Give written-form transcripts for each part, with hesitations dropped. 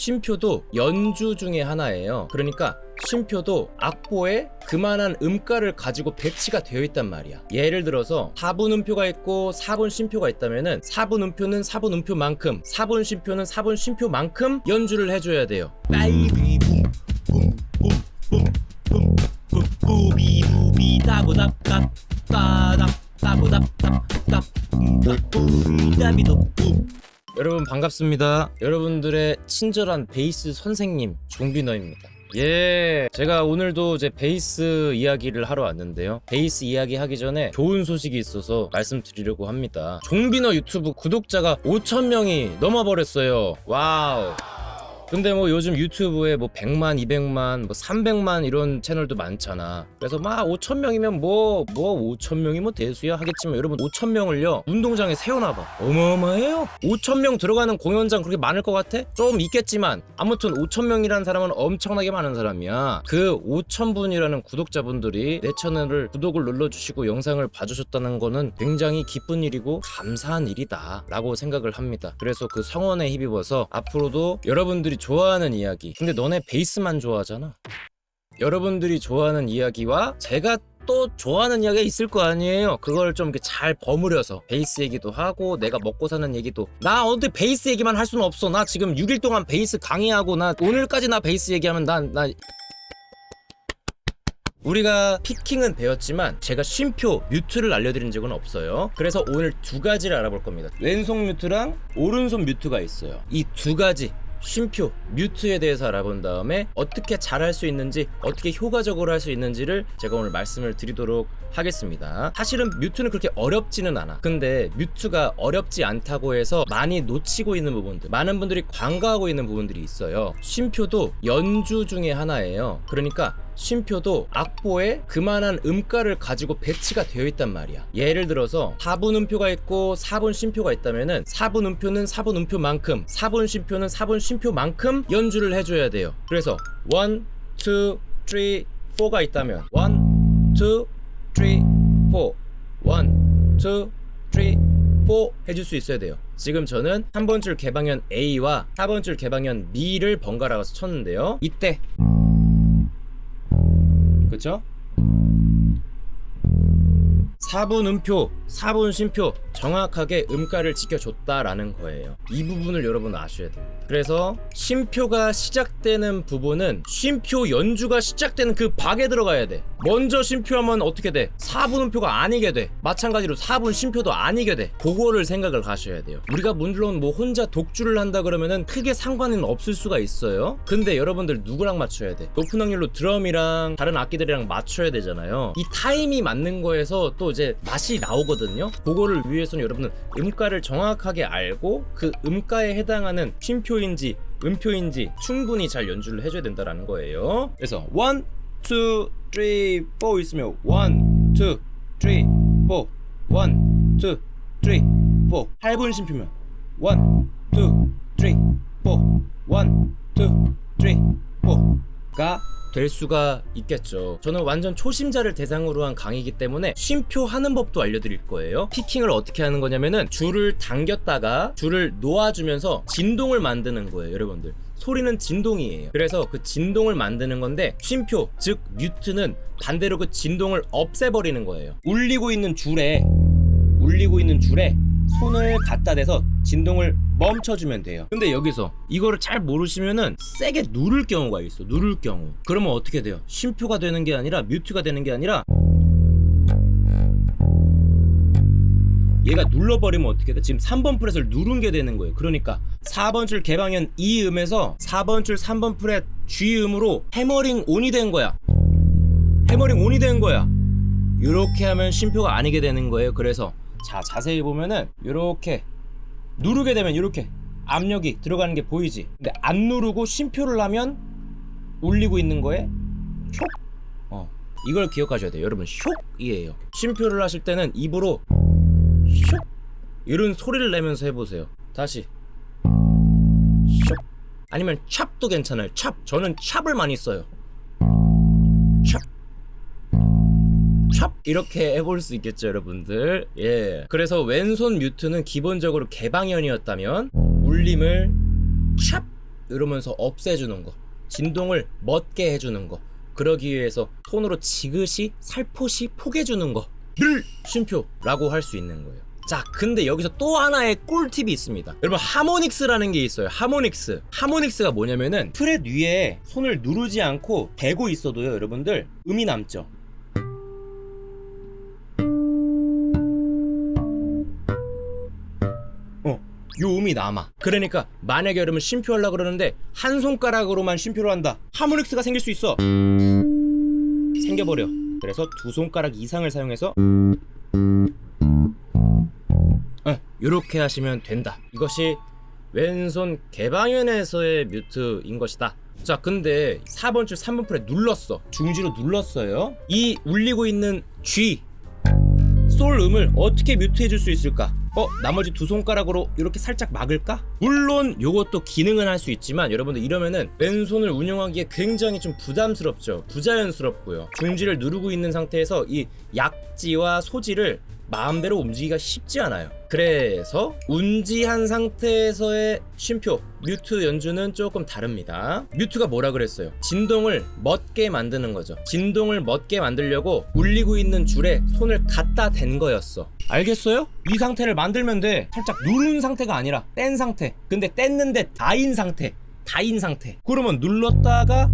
쉼표도 연주 중에 하나예요. 그러니까 쉼표도 악보에 그만한 음가를 가지고 배치가 되어 있단 말이야. 예를 들어서 4분 음표가 있고 4분 쉼표가 있다면은 4분 음표는 4분 음표만큼, 4분 쉼표는 4분 쉼표만큼 연주를 해줘야 돼요. 빠이비 붐붐붐붐붐붐비 부비 다부답답 따답 따부답답답 다비도부. 여러분 반갑습니다. 여러분들의 친절한 베이스 선생님 종비너입니다. 예, 제가 오늘도 제 베이스 이야기를 하러 왔는데요. 베이스 이야기 하기 전에 좋은 소식이 있어서 말씀드리려고 합니다. 종비너 유튜브 구독자가 5,000명이 넘어버렸어요. 와우. 근데 뭐 요즘 유튜브에 뭐 100만, 200만, 뭐 300만 이런 채널도 많잖아. 그래서 막 5,000명이면 뭐 5,000명이면 대수야 하겠지만 여러분 5,000명을요 운동장에 세워놔봐. 어마어마해요. 5,000명 들어가는 공연장 그렇게 많을 것 같아? 좀 있겠지만 아무튼 5,000명이라는 사람은 엄청나게 많은 사람이야. 그 5,000분이라는 구독자분들이 내 채널을 구독을 눌러주시고 영상을 봐주셨다는 거는 굉장히 기쁜 일이고 감사한 일이다 라고 생각을 합니다. 그래서 그 성원에 힘입어서 앞으로도 여러분들이 좋아하는 이야기, 근데 너네 베이스만 좋아하잖아. 여러분들이 좋아하는 이야기와 제가 또 좋아하는 이야기가 있을 거 아니에요. 그걸 좀 이렇게 잘 버무려서 베이스 얘기도 하고 내가 먹고 사는 얘기도. 나 어디 베이스 얘기만 할 수는 없어. 나 지금 6일 동안 베이스 강의하고 나 오늘까지 나 베이스 얘기하면 나 우리가 피킹은 배웠지만 제가 쉼표, 뮤트를 알려드린 적은 없어요. 그래서 오늘 두 가지를 알아볼 겁니다. 왼손 뮤트랑 오른손 뮤트가 있어요. 이 두 가지 쉼표, 뮤트에 대해서 알아본 다음에 어떻게 잘할 수 있는지, 어떻게 효과적으로 할 수 있는지를 제가 오늘 말씀을 드리도록 하겠습니다. 사실은 뮤트는 그렇게 어렵지는 않아. 근데 뮤트가 어렵지 않다고 해서 많이 놓치고 있는 부분들, 많은 분들이 간과하고 있는 부분들이 있어요. 쉼표도 연주 중에 하나예요. 그러니까 쉼표도 악보에 그만한 음가를 가지고 배치가 되어 있단 말이야. 예를 들어서 4분 음표가 있고 4분 쉼표가 있다면은 4분 음표는 4분 음표만큼, 4분 쉼표는 4분 쉼표만큼 연주를 해줘야 돼요. 그래서 1, 2, 3, 4가 있다면 1, 2, 3, 4 1, 2, 3, 4 해줄 수 있어야 돼요. 지금 저는 3번 줄 개방현 A와 4번 줄 개방현 B를 번갈아 가서 쳤는데요. 이때 그쵸? 4분 음표, 4분 쉼표 정확하게 음가를 지켜줬다라는 거예요. 이 부분을 여러분 아셔야 됩니다. 그래서 쉼표가 시작되는 부분은 쉼표 연주가 시작되는 그 박에 들어가야 돼. 먼저 쉼표하면 어떻게 돼? 4분 음표가 아니게 돼. 마찬가지로 4분 쉼표도 아니게 돼. 그거를 생각을 하셔야 돼요. 우리가 물론 뭐 혼자 독주를 한다 그러면은 크게 상관은 없을 수가 있어요. 근데 여러분들 누구랑 맞춰야 돼? 높은 확률로 드럼이랑 다른 악기들이랑 맞춰야 되잖아요. 이 타임이 맞는 거에서 또 이제 맛이 나오거든요. 그거를 위해서는 여러분은 음가를 정확하게 알고 그 음가에 해당하는 쉼표인지 음표인지 충분히 잘 연주를 해줘야 된다라는 거예요. 그래서 1, 2, 3, 4 있으면 1, 2, 3, 4 1, 2, 3, 4 8분 쉼표면 1, 2, 3, 4 1, 2, 3, 4가 될 수가 있겠죠. 저는 완전 초심자를 대상으로 한 강의이기 때문에 쉼표 하는 법도 알려드릴 거예요. 피킹을 어떻게 하는 거냐면은 줄을 당겼다가 줄을 놓아주면서 진동을 만드는 거예요. 여러분들 소리는 진동이에요. 그래서 그 진동을 만드는 건데 쉼표 즉 뮤트는 반대로 그 진동을 없애버리는 거예요. 울리고 있는 줄에 손을 갖다 대서 진동을 멈춰주면 돼요. 근데 여기서 이거를 잘 모르시면은 세게 누를 경우가 있어. 누를 경우 그러면 어떻게 돼요? 쉼표가 되는 게 아니라 뮤트가 되는 게 아니라 얘가 눌러버리면 어떻게 돼? 지금 3번 프렛을 누른 게 되는 거예요. 그러니까 4번 줄 개방현 E 음에서 4번 줄 3번 프렛 G 음으로 해머링 온이 된 거야. 해머링 온이 된 거야. 이렇게 하면 쉼표가 아니게 되는 거예요. 그래서 자 자세히 보면은 이렇게 누르게 되면 이렇게 압력이 들어가는 게 보이지. 근데 안 누르고 쉼표를 하면 울리고 있는 거에 촉. 이걸 기억하셔야 돼요. 여러분 촉이에요. 쉼표를 하실 때는 입으로 촉 이런 소리를 내면서 해보세요. 다시 촉. 아니면 찹도 괜찮아요. 찹. 저는 찹을 많이 써요. 찹. 찹 이렇게 해볼 수 있겠죠 여러분들. 예. 그래서 왼손 뮤트는 기본적으로 개방현이었다면 울림을 찹 이러면서 없애주는 거, 진동을 멎게 해주는 거, 그러기 위해서 손으로 지그시 살포시 포개주는 거를 쉼표라고 할 수 있는 거예요. 자, 근데 여기서 또 하나의 꿀팁이 있습니다. 여러분, 하모닉스라는 게 있어요. 하모닉스가 뭐냐면은 프렛 위에 손을 누르지 않고 대고 있어도요, 여러분들 음이 남죠. 요 음이 남아. 그러니까 만약에 여러분 쉼표 하려고 그러는데 한 손가락으로만 쉼표를 한다, 하모닉스가 생길 수 있어. 생겨버려. 그래서 두 손가락 이상을 사용해서 요렇게 하시면 된다. 이것이 왼손 개방현에서의 뮤트인 것이다. 자, 근데 4번 줄 3번 프렛 눌렀어. 중지로 눌렀어요. 이 울리고 있는 G 솔 음을 어떻게 뮤트해 줄 수 있을까? 나머지 두 손가락으로 이렇게 살짝 막을까? 물론 요것도 기능은 할 수 있지만 여러분들 이러면은 왼손을 운영하기에 굉장히 좀 부담스럽죠. 부자연스럽고요. 중지를 누르고 있는 상태에서 이 약지와 소지를 마음대로 움직이기가 쉽지 않아요. 그래서 운지한 상태에서의 쉼표, 뮤트 연주는 조금 다릅니다. 뮤트가 뭐라 그랬어요? 진동을 멎게 만드는 거죠. 진동을 멎게 만들려고 울리고 있는 줄에 손을 갖다 댄 거였어. 알겠어요? 이 상태를 만들면 돼. 살짝 누른 상태가 아니라 뗀 상태. 근데 뗐는데 닿인 상태. 그러면 눌렀다가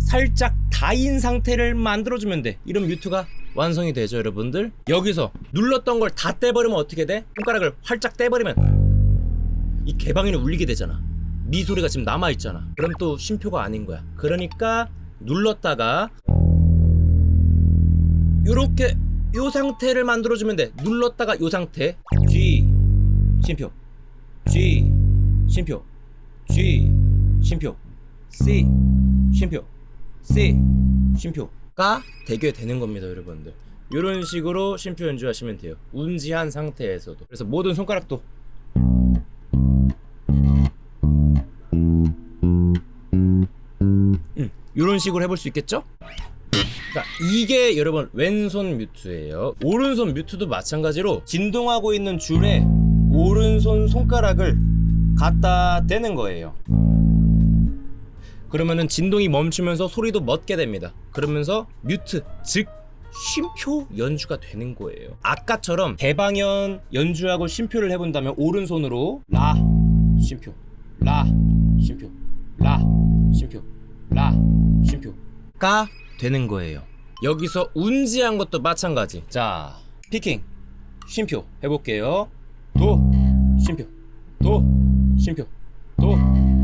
살짝 닿인 상태를 만들어주면 돼. 이런 뮤트가 완성이 되죠, 여러분들. 여기서 눌렀던 걸 다 떼버리면 어떻게 돼? 손가락을 활짝 떼버리면 이 개방현이 울리게 되잖아. 네 소리가 지금 남아있잖아. 그럼 또 쉼표가 아닌 거야. 그러니까 눌렀다가 요렇게 요 상태를 만들어주면 돼. 눌렀다가 요 상태. G 쉼표, G 쉼표, G 쉼표, C 쉼표, C 쉼표가 되게 되는 겁니다, 여러분들. 이런 식으로 쉼표 연주하시면 돼요. 운지한 상태에서도. 그래서 모든 손가락도 이런 식으로 해볼 수 있겠죠? 자, 이게 여러분 왼손 뮤트예요. 오른손 뮤트도 마찬가지로 진동하고 있는 줄에 오른손 손가락을 갖다 대는 거예요. 그러면은 진동이 멈추면서 소리도 멎게 됩니다. 그러면서 뮤트, 즉 쉼표 연주가 되는 거예요. 아까처럼 개방현 연주하고 쉼표를 해본다면 오른손으로 라 쉼표, 라 쉼표, 라 쉼표, 라 쉼표가 되는 거예요. 여기서 운지한 것도 마찬가지. 자, 피킹 쉼표 해볼게요. 도 쉼표, 도 쉼표, 도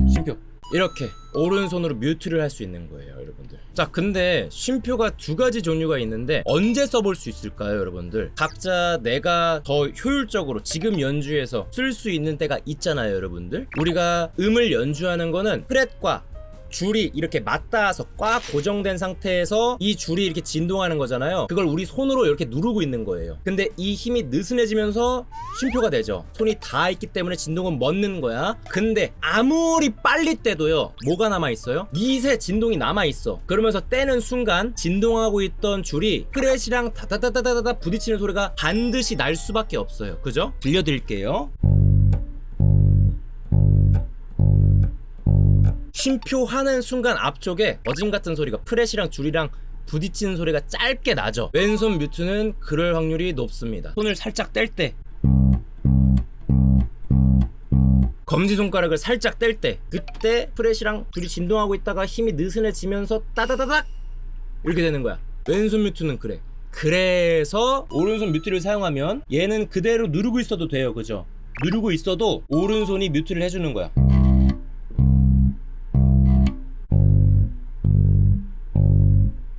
쉼표. 이렇게 오른손으로 뮤트를 할 수 있는 거예요, 여러분들. 자, 근데 쉼표가 두 가지 종류가 있는데 언제 써볼 수 있을까요, 여러분들? 각자 내가 더 효율적으로 지금 연주에서 쓸 수 있는 때가 있잖아요, 여러분들. 우리가 음을 연주하는 거는 프렛과 줄이 이렇게 맞닿아서 꽉 고정된 상태에서 이 줄이 이렇게 진동하는 거잖아요. 그걸 우리 손으로 이렇게 누르고 있는 거예요. 근데 이 힘이 느슨해지면서 쉼표가 되죠. 손이 닿아있기 때문에 진동은 멎는 거야. 근데 아무리 빨리 떼도요, 뭐가 남아있어요? 미세 진동이 남아있어. 그러면서 떼는 순간 진동하고 있던 줄이 프렛이랑 다다다다다다 부딪히는 소리가 반드시 날 수밖에 없어요. 그죠? 들려드릴게요. 쉼표 하는 순간 앞쪽에 어짐 같은 소리가, 프렛이랑 줄이랑 부딪히는 소리가 짧게 나죠. 왼손 뮤트는 그럴 확률이 높습니다. 손을 살짝 뗄 때, 검지손가락을 살짝 뗄 때, 그때 프렛이랑 줄이 진동하고 있다가 힘이 느슨해지면서 따다다닥 이렇게 되는 거야. 왼손 뮤트는 그래. 그래서 오른손 뮤트를 사용하면 얘는 그대로 누르고 있어도 돼요. 그죠? 누르고 있어도 오른손이 뮤트를 해주는 거야.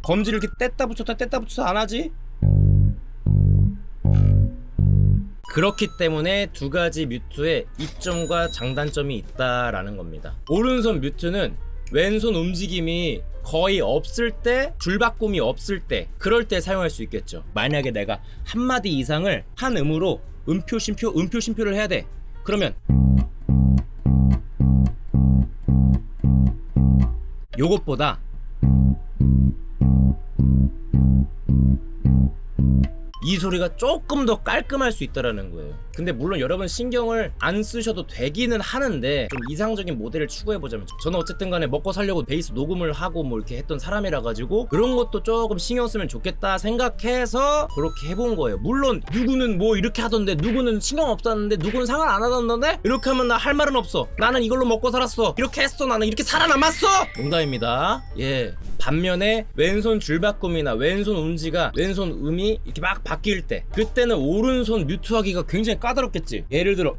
검지를 이렇게 뗐다 붙였다 안 하지? 그렇기 때문에 두 가지 뮤트에 이점과 장단점이 있다라는 겁니다. 오른손 뮤트는 왼손 움직임이 거의 없을 때, 줄바꿈이 없을 때, 그럴 때 사용할 수 있겠죠. 만약에 내가 한 마디 이상을 한 음으로 음표 심표를 해야 돼. 그러면 요것보다 이 소리가 조금 더 깔끔할 수 있다라는 거예요. 근데 물론 여러분 신경을 안 쓰셔도 되기는 하는데 좀 이상적인 모델을 추구해보자면, 저는 어쨌든 간에 먹고 살려고 베이스 녹음을 하고 뭐 이렇게 했던 사람이라 가지고 그런 것도 조금 신경 쓰면 좋겠다 생각해서 그렇게 해본 거예요. 물론 누구는 뭐 이렇게 하던데, 누구는 신경 없었는데, 누구는 상관 안 하던데, 이렇게 하면 나 할 말은 없어, 나는 이걸로 먹고 살았어, 이렇게 했어, 나는 이렇게 살아남았어, 농담입니다. 예. 반면에 왼손 줄바꿈이나 왼손 음지가, 왼손 음이 이렇게 막 바뀔 때, 그때는 오른손 뮤트하기가 굉장히 까다롭겠지. 예를 들어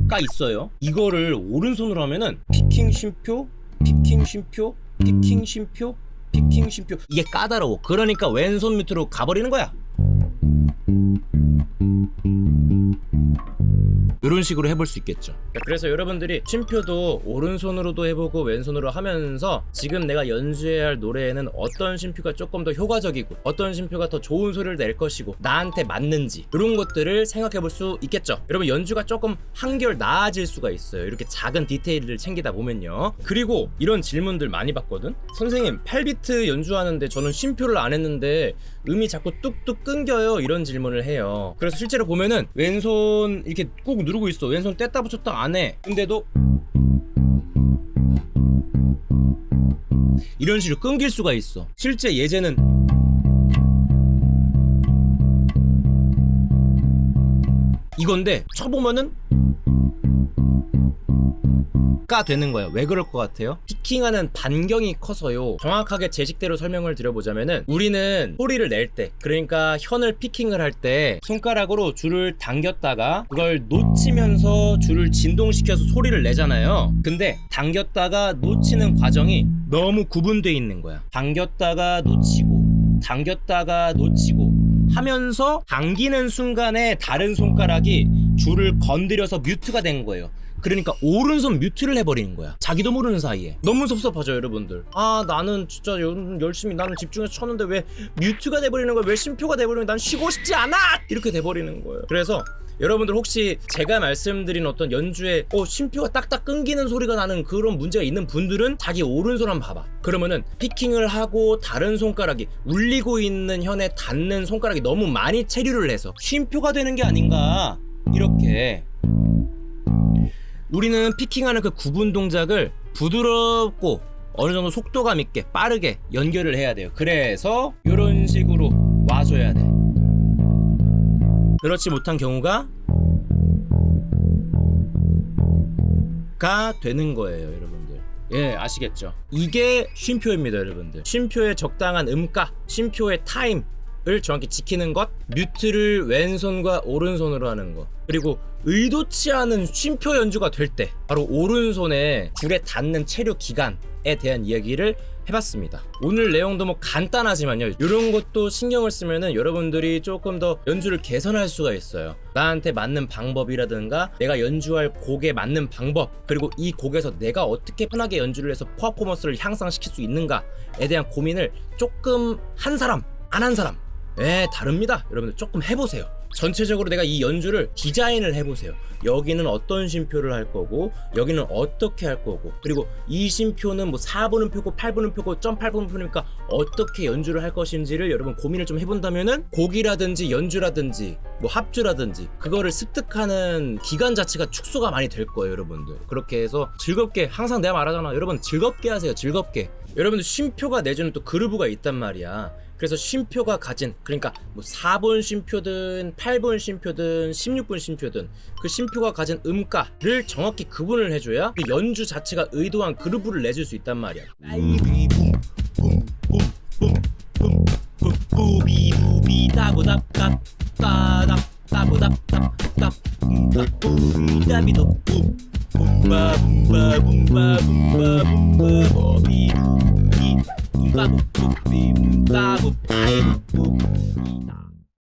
가 있어요. 이거를 오른손으로 하면은 피킹 쉼표, 피킹 쉼표, 피킹 쉼표, 피킹 쉼표, 이게 까다로워. 그러니까 왼손 뮤트로 가버리는 거야. 이런 식으로 해볼 수 있겠죠. 그래서 여러분들이 쉼표도 오른손으로도 해보고 왼손으로 하면서 지금 내가 연주해야 할 노래에는 어떤 쉼표가 조금 더 효과적이고 어떤 쉼표가 더 좋은 소리를 낼 것이고 나한테 맞는지, 이런 것들을 생각해볼 수 있겠죠. 여러분 연주가 조금 한결 나아질 수가 있어요, 이렇게 작은 디테일을 챙기다 보면요. 그리고 이런 질문들 많이 받거든. 선생님 8비트 연주하는데 저는 쉼표를 안 했는데 음이 자꾸 뚝뚝 끊겨요, 이런 질문을 해요. 그래서 실제로 보면은 왼손 이렇게 꾹 누르고 있어, 왼손 뗐다 붙였다 안 해, 근데도 이런 식으로 끊길 수가 있어. 실제 예제는 이건데 쳐보면은 가 되는 거야. 왜 그럴 것 같아요? 피킹하는 반경이 커서요. 정확하게 제 식대로 설명을 드려보자면은, 우리는 소리를 낼 때, 그러니까 현을 피킹을 할 때 손가락으로 줄을 당겼다가 그걸 놓치면서 줄을 진동시켜서 소리를 내잖아요. 근데 당겼다가 놓치는 과정이 너무 구분돼 있는 거야. 당겼다가 놓치고 당겼다가 놓치고 하면서 당기는 순간에 다른 손가락이 줄을 건드려서 뮤트가 된 거예요. 그러니까 오른손 뮤트를 해버리는 거야, 자기도 모르는 사이에. 너무 섭섭하죠 여러분들. 아 나는 진짜 열심히 나는 집중해서 쳤는데 왜 뮤트가 돼버리는 거야, 왜 쉼표가 돼버리는 거야, 난 쉬고 싶지 않아, 이렇게 돼버리는 거예요. 그래서 여러분들 혹시 제가 말씀드린 어떤 연주에 쉼표가 딱딱 끊기는 소리가 나는 그런 문제가 있는 분들은 자기 오른손 한번 봐봐. 그러면은 피킹을 하고 다른 손가락이 울리고 있는 현에 닿는 손가락이 너무 많이 체류를 해서 쉼표가 되는 게 아닌가, 이렇게. 우리는 피킹하는 그 구분 동작을 부드럽고 어느 정도 속도감 있게 빠르게 연결을 해야 돼요. 그래서 이런 식으로 와줘야 돼. 그렇지 못한 경우가 되는 거예요 여러분들. 예, 아시겠죠? 이게 쉼표입니다 여러분들. 쉼표의 적당한 음가, 쉼표의 타임을 정확히 지키는 것, 뮤트를 왼손과 오른손으로 하는 것, 그리고 의도치 않은 쉼표 연주가 될 때 바로 오른손에 줄에 닿는 체류 기간에 대한 이야기를 해봤습니다. 오늘 내용도 뭐 간단하지만요, 이런 것도 신경을 쓰면은 여러분들이 조금 더 연주를 개선할 수가 있어요. 나한테 맞는 방법이라든가 내가 연주할 곡에 맞는 방법, 그리고 이 곡에서 내가 어떻게 편하게 연주를 해서 퍼포먼스를 향상시킬 수 있는가에 대한 고민을 조금 한 사람 안 한 사람 다릅니다. 여러분들 조금 해보세요. 전체적으로 내가 이 연주를 디자인을 해보세요. 여기는 어떤 쉼표를 할 거고, 여기는 어떻게 할 거고, 그리고 이 쉼표는 뭐 4분음 표고 8분음 표고 0.8분음 표니까 어떻게 연주를 할 것인지를 여러분 고민을 좀 해본다면은 곡이라든지 연주라든지 뭐 합주라든지 그거를 습득하는 기간 자체가 축소가 많이 될 거예요 여러분들. 그렇게 해서 즐겁게, 항상 내가 말하잖아, 여러분 즐겁게 하세요. 즐겁게. 여러분들 쉼표가 내주는 또 그루브가 있단 말이야. 그래서 쉼표가 가진, 그러니까 뭐 4분 쉼표든 8분 쉼표든 16분 쉼표든 그 쉼표가 가진 음가를 정확히 구분을 해줘야 그 연주 자체가 의도한 그루브를 내줄 수 있단 말이야.